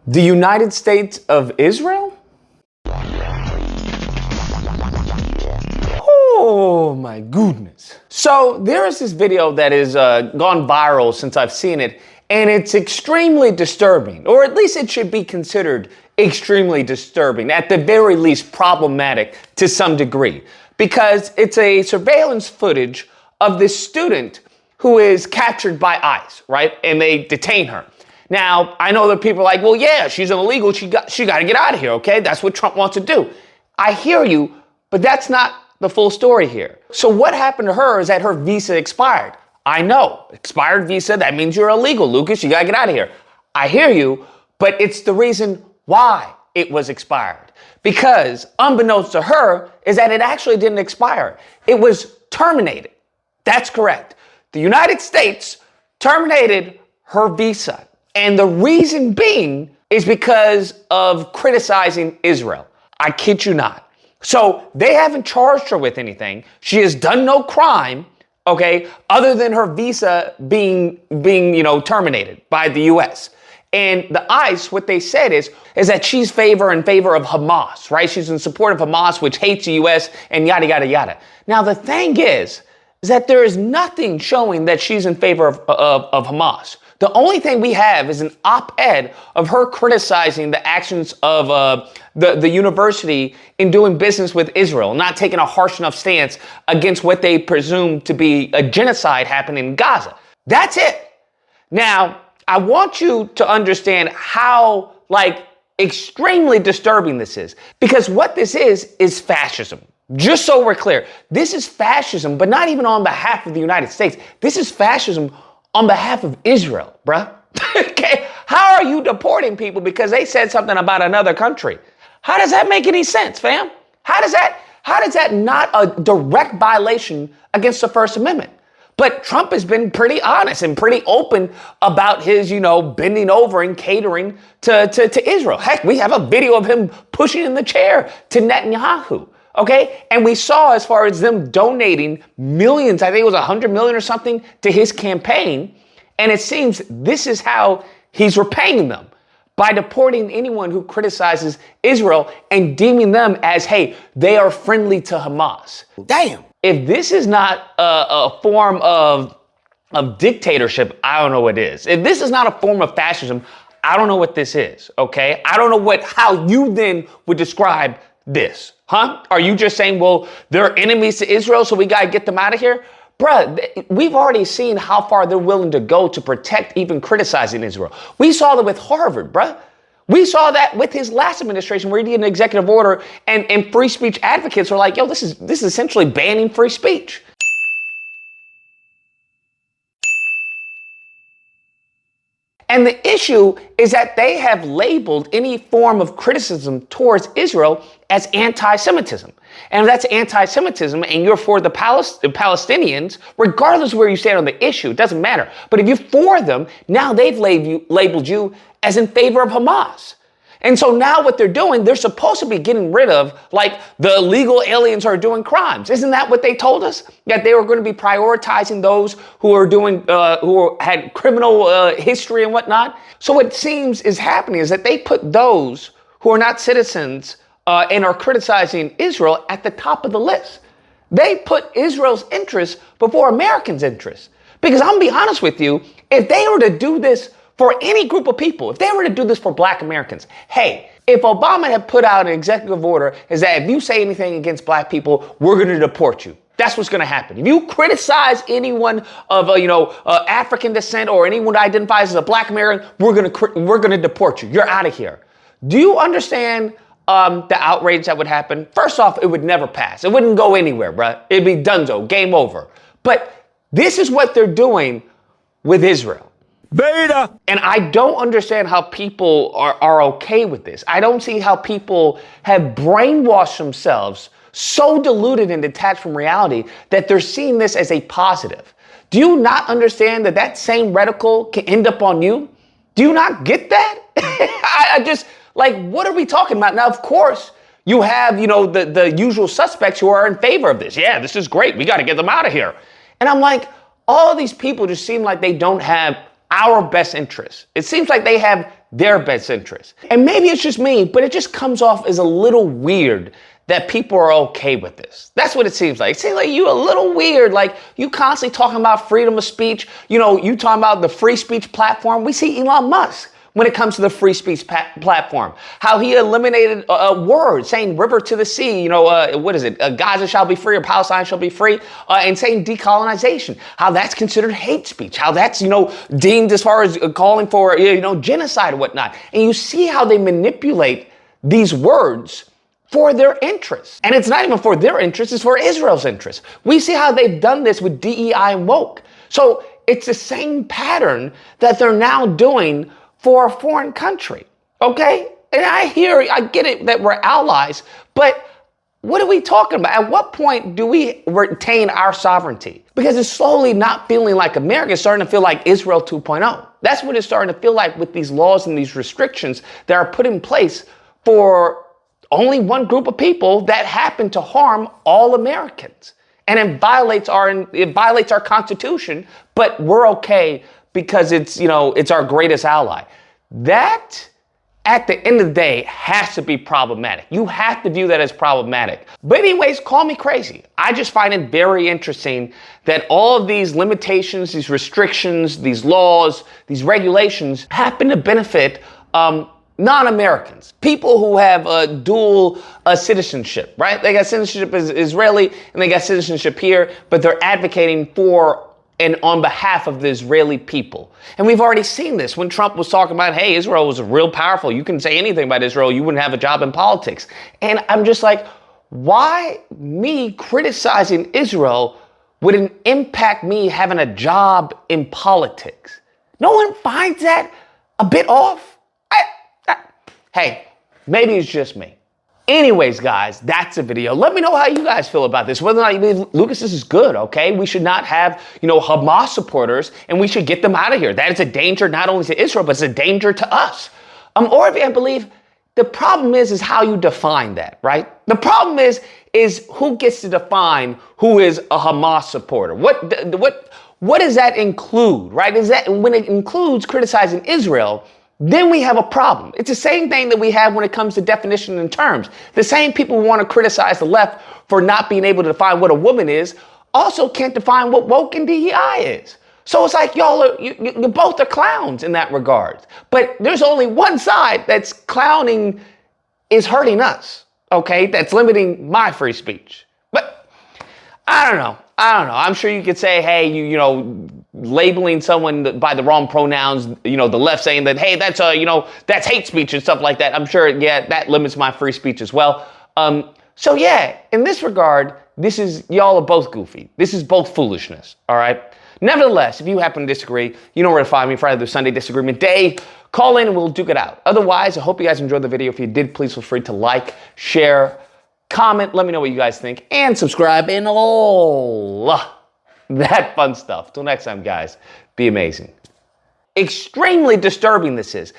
The United States of Israel? Oh my goodness. So there is this video that has gone viral since I've seen it, and it's extremely disturbing, or at least it should be considered extremely disturbing, at the very least problematic to some degree, because it's a surveillance footage of this student who is captured by ICE, right? And they detain her. Now, I know that people are like, well, yeah, she's an illegal. She got to get out of here, okay? That's what Trump wants to do. I hear you, but that's not the full story here. So what happened to her is that her visa expired. I know, expired visa, that means you're illegal, Lucas. You got to get out of here. I hear you, but it's the reason why it was expired. Because unbeknownst to her is that it actually didn't expire. It was terminated. That's correct. The United States terminated her visa. And the reason being is because of criticizing Israel. I kid you not. So they haven't charged her with anything. She has done no crime, okay, other than her visa being terminated by the U.S. And the ICE, what they said is that she's in favor of Hamas, right? She's in support of Hamas, which hates the U.S. and yada, yada, yada. Now, the thing is that there is nothing showing that she's in favor of Hamas. The only thing we have is an op-ed of her criticizing the actions of the university in doing business with Israel, not taking a harsh enough stance against what they presume to be a genocide happening in Gaza. That's it. Now, I want you to understand how, extremely disturbing this is. Because what this is fascism. Just so we're clear, this is fascism, but not even on behalf of the United States. This is fascism on behalf of Israel, bruh. Okay? How are you deporting people because they said something about another country? How does that make any sense, fam? How does that not a direct violation against the First Amendment? But Trump has been pretty honest and pretty open about his, bending over and catering to Israel. Heck, we have a video of him pushing in the chair to Netanyahu. Okay. And we saw, as far as them donating millions, I think it was 100 million or something, to his campaign. And it seems this is how he's repaying them, by deporting anyone who criticizes Israel and deeming them as, hey, they are friendly to Hamas. Damn. If this is not a form of dictatorship, I don't know what is. If this is not a form of fascism, I don't know what this is. Okay. I don't know how you then would describe this. Huh? Are you just saying, well, they're enemies to Israel, so we got to get them out of here? Bruh, we've already seen how far they're willing to go to protect even criticizing Israel. We saw that with Harvard, bruh. We saw that with his last administration where he did an executive order and free speech advocates were like, yo, this is essentially banning free speech. And the issue is that they have labeled any form of criticism towards Israel as anti-Semitism. And if that's anti-Semitism and you're for the Palestinians, regardless of where you stand on the issue, it doesn't matter. But if you're for them, now they've labeled you as in favor of Hamas. And so now what they're doing, they're supposed to be getting rid of, the illegal aliens who are doing crimes. Isn't that what they told us? That they were going to be prioritizing those who are who had criminal history and whatnot. So what it seems is happening is that they put those who are not citizens and are criticizing Israel at the top of the list. They put Israel's interests before Americans' interests. Because I'm going to be honest with you, if they were to do this for any group of people, if they were to do this for Black Americans, hey, if Obama had put out an executive order is that if you say anything against Black people, we're going to deport you. That's what's going to happen. If you criticize anyone of African descent or anyone who identifies as a Black American, we're going to deport you. You're out of here. Do you understand the outrage that would happen? First off, it would never pass. It wouldn't go anywhere, bruh. It'd be donezo, game over. But this is what they're doing with Israel. Beta. And I don't understand how people are okay with this. I don't see how people have brainwashed themselves, so deluded and detached from reality that they're seeing this as a positive. Do you not understand that same reticle can end up on you? Do you not get that? I just, what are we talking about? Now, of course, you have, the usual suspects who are in favor of this. Yeah, this is great. We got to get them out of here. And I'm like, all these people just seem like they don't have our best interests. It seems like they have their best interest. And maybe it's just me, but it just comes off as a little weird that people are okay with this. That's what it seems like. It seems like you a little weird, like you constantly talking about freedom of speech. You know, you talking about the free speech platform. We see Elon Musk when it comes to the free speech platform, how he eliminated a word saying river to the sea, what is it? Gaza shall be free or Palestine shall be free, and saying decolonization, how that's considered hate speech, how that's, deemed as far as calling for, genocide and whatnot. And you see how they manipulate these words for their interests. And it's not even for their interests, it's for Israel's interests. We see how they've done this with DEI and woke. So it's the same pattern that they're now doing for a foreign country, okay? And I get it that we're allies, but what are we talking about? At what point do we retain our sovereignty? Because it's slowly not feeling like America. It's starting to feel like Israel 2.0. That's what it's starting to feel like with these laws and these restrictions that are put in place for only one group of people that happen to harm all Americans. And it violates our Constitution, but we're okay because it's our greatest ally. That, at the end of the day, has to be problematic. You have to view that as problematic. But anyways, call me crazy. I just find it very interesting that all of these limitations, these restrictions, these laws, these regulations happen to benefit non-Americans, people who have dual citizenship, right? They got citizenship as Israeli and they got citizenship here, but they're advocating for and on behalf of the Israeli people. And we've already seen this when Trump was talking about, hey, Israel was real powerful. You can say anything about Israel. You wouldn't have a job in politics. And I'm just like, why me criticizing Israel would impact me having a job in politics? No one finds that a bit off? Hey, maybe it's just me. Anyways, guys, that's the video. Let me know how you guys feel about this. Whether or not you believe, Lucas, this is good, okay? We should not have, Hamas supporters, and we should get them out of here. That is a danger not only to Israel, but it's a danger to us. Or if you believe, the problem is how you define that, right? The problem is who gets to define who is a Hamas supporter? What does that include, right? Is that when it includes criticizing Israel, then we have a problem. It's the same thing that we have when it comes to definition and terms. The same people who want to criticize the left for not being able to define what a woman is also can't define what woke and DEI is. So it's like you both are clowns in that regard. But there's only one side that's clowning is hurting us, okay? That's limiting my free speech. But I don't know. I'm sure you could say, hey, labeling someone by the wrong pronouns, the left saying that, hey, that's that's hate speech and stuff like that. I'm sure, that limits my free speech as well. So in this regard, y'all are both goofy. This is both foolishness. All right. Nevertheless, if you happen to disagree, you know where to find me Friday the Sunday Disagreement Day. Call in and we'll duke it out. Otherwise, I hope you guys enjoyed the video. If you did, please feel free to like, share, comment, let me know what you guys think, and subscribe and all that fun stuff. Till next time, guys, be amazing. Extremely disturbing this is.